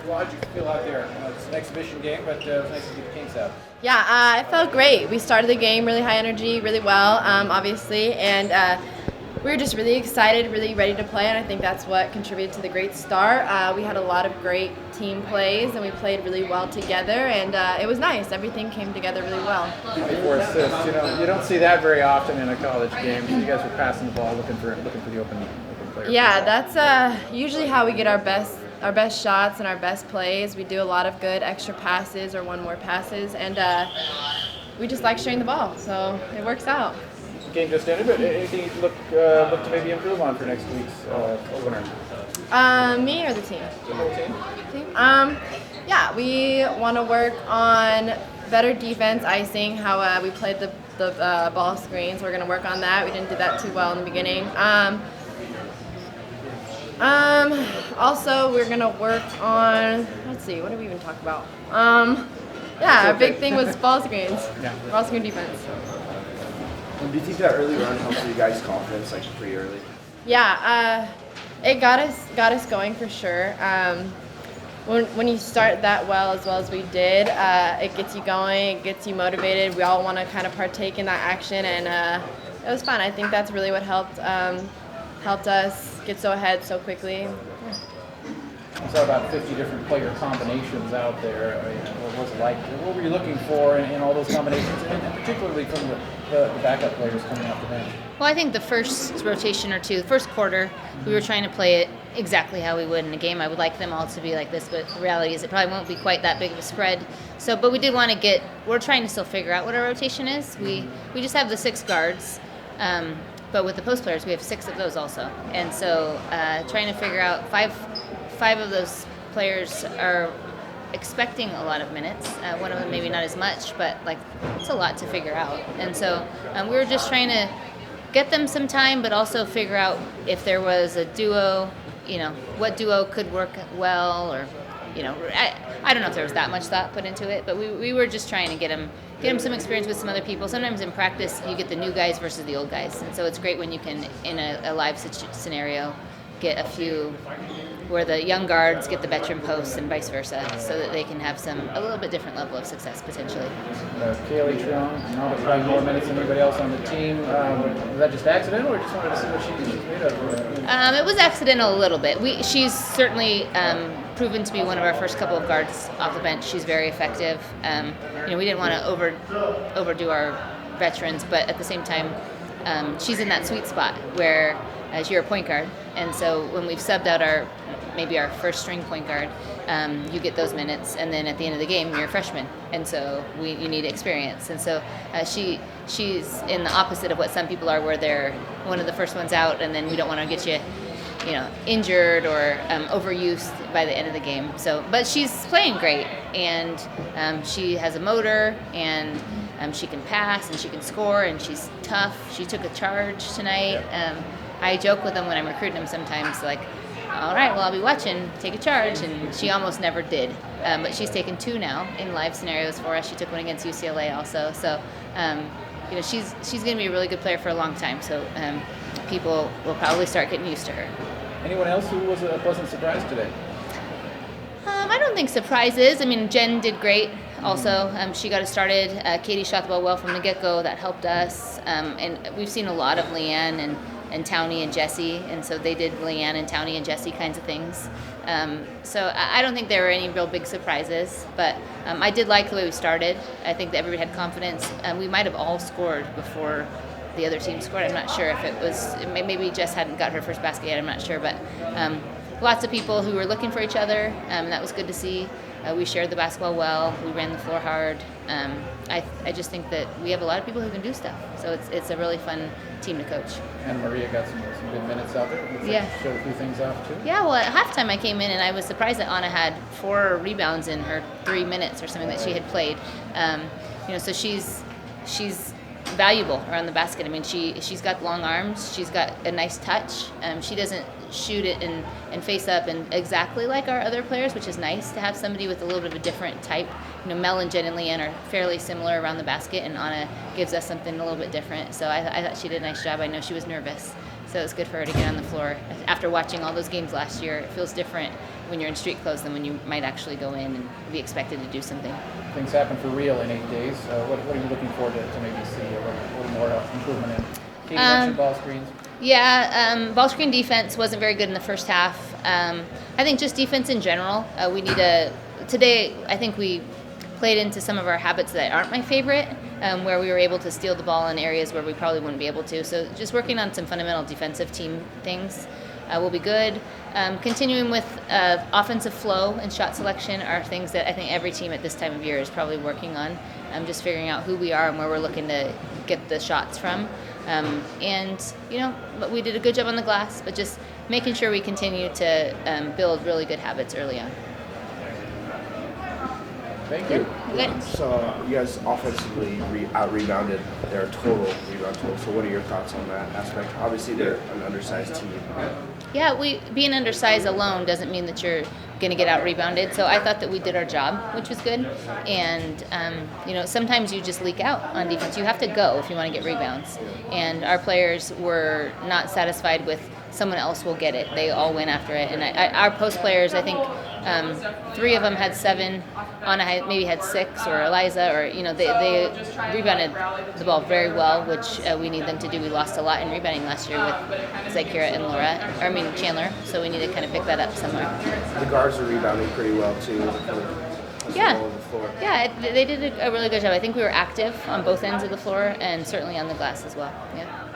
Well, how'd you feel out there? It's an exhibition game, but it was nice to get the Kings out. Yeah, it felt great. We started the game really high energy, really well, obviously, and we were just really excited, really ready to play, and I think that's what contributed to the great start. We had a lot of great team plays, and we played really well together, and it was nice. Everything came together really well. 24 assists. You don't see that very often in a college game. You guys were passing the ball, looking for the open player. Yeah, that's usually how we get our best shots and our best plays. We do a lot of good extra passes or one more passes, and we just like sharing the ball, so it works out. Game just ended, but anything you look to maybe improve on for next week's opener? Me or the team? The whole team? Yeah, we want to work on better defense, icing, how we played the ball screens. We're going to work on that. We didn't do that too well in the beginning. Also, we're going to work on, let's see, what did we even talk about? Yeah, our big thing was ball screens, ball screen defense. Do you think that early run helped you guys' confidence, like pretty early? Yeah, it got us going for sure. When you start that well as we did, it gets you going, it gets you motivated. We all want to kind of partake in that action, and it was fun. I think that's really what helped us get so ahead so quickly. I saw about 50 different player combinations out there. What was it like? What were you looking for in all those combinations, and particularly from the backup players coming off the bench? Well, I think the first rotation or two, the first quarter, we were trying to play it exactly how we would in a game. I would like them all to be like this, but the reality is it probably won't be quite that big of a spread. So, but we did want to we're trying to still figure out what our rotation is. We just have the 6 guards. But with the post players, we have 6 of those also. And so trying to figure out five of those players are expecting a lot of minutes. One of them maybe not as much, but like it's a lot to figure out. And so we were just trying to get them some time, but also figure out if there was a duo, what duo could work well, or, I don't know if there was that much thought put into it, but we were just trying to get them some experience with some other people. Sometimes in practice, you get the new guys versus the old guys, and so it's great when you can, in a live scenario, get a few where the young guards get the veteran posts and vice versa, so that they can have a little bit different level of success potentially. Kaylee Trion, now playing more minutes than anybody else on the team. Was that just accidental, or just wanted to see what she's made of? It was accidental a little bit. She's certainly proven to be one of our first couple of guards off the bench. She's very effective. We didn't want to overdo our veterans, but at the same time, she's in that sweet spot where you're a point guard, and so when we've subbed out our first string point guard, you get those minutes, and then at the end of the game you're a freshman, and so you need experience. And so she's in the opposite of what some people are, where they're one of the first ones out, and then we don't want to get you injured or overused by the end of the game. So, but she's playing great, and she has a motor, and she can pass, and she can score, and she's tough. She took a charge tonight. I joke with them when I'm recruiting them sometimes, like, all right, well, I'll be watching, take a charge, and she almost never did. But she's taken 2 now in live scenarios for us. She took one against UCLA also. So, she's going to be a really good player for a long time. So people will probably start getting used to her. Anyone else who was a pleasant surprise today? I don't think surprises. I mean, Jen did great also. She got us started. Katie shot the ball well from the get-go. That helped us. And we've seen a lot of Leanne and Towney and Jessie, and so they did Leanne and Towney and Jessie kinds of things. So I don't think there were any real big surprises, but I did like the way we started. I think that everybody had confidence. We might have all scored before the other team scored. I'm not sure if it was, maybe Jess hadn't got her first basket yet, I'm not sure, but lots of people who were looking for each other, and that was good to see. We shared the basketball well. We ran the floor hard. I just think that we have a lot of people who can do stuff, so it's a really fun team to coach. And Maria got some good minutes out there. Showed a few things off too. Yeah, well, at halftime I came in and I was surprised that Anna had 4 rebounds in her 3 minutes or something that she had played. So she's valuable around the basket. I mean, she's got long arms. She's got a nice touch. She doesn't shoot it and face up and exactly like our other players, which is nice to have somebody with a little bit of a different type. Mel and Jen and Leanne are fairly similar around the basket, and Anna gives us something a little bit different. So I thought she did a nice job. I know she was nervous, so it's good for her to get on the floor. After watching all those games last year, it feels different when you're in street clothes than when you might actually go in and be expected to do something. Things happen for real in 8 days. What are you looking forward to maybe see a little more improvement in? Katie mentioned ball screens. Yeah, ball screen defense wasn't very good in the first half. I think just defense in general. We need to today. I think we played into some of our habits that aren't my favorite, where we were able to steal the ball in areas where we probably wouldn't be able to. So just working on some fundamental defensive team things will be good. Continuing with offensive flow and shot selection are things that I think every team at this time of year is probably working on. Just figuring out who we are and where we're looking to get the shots from. But we did a good job on the glass, but just making sure we continue to build really good habits early on. Thank you. Good. So you guys offensively out-rebounded their total rebound total. So what are your thoughts on that aspect? Obviously, they're an undersized team. Yeah, being undersized alone doesn't mean that you're going to get out-rebounded. So I thought that we did our job, which was good. And, sometimes you just leak out on defense. You have to go if you want to get rebounds. And our players were not satisfied with someone else will get it. They all went after it. And our post players, I think 3 of them had 7. Anna maybe had 6, or Eliza, or they rebounded the ball very well, which we need them to do. We lost a lot in rebounding last year with Zakira and Chandler, so we need to kind of pick that up somewhere. The guards are rebounding pretty well too. Yeah, they did a really good job. I think we were active on both ends of the floor and certainly on the glass as well. Yeah.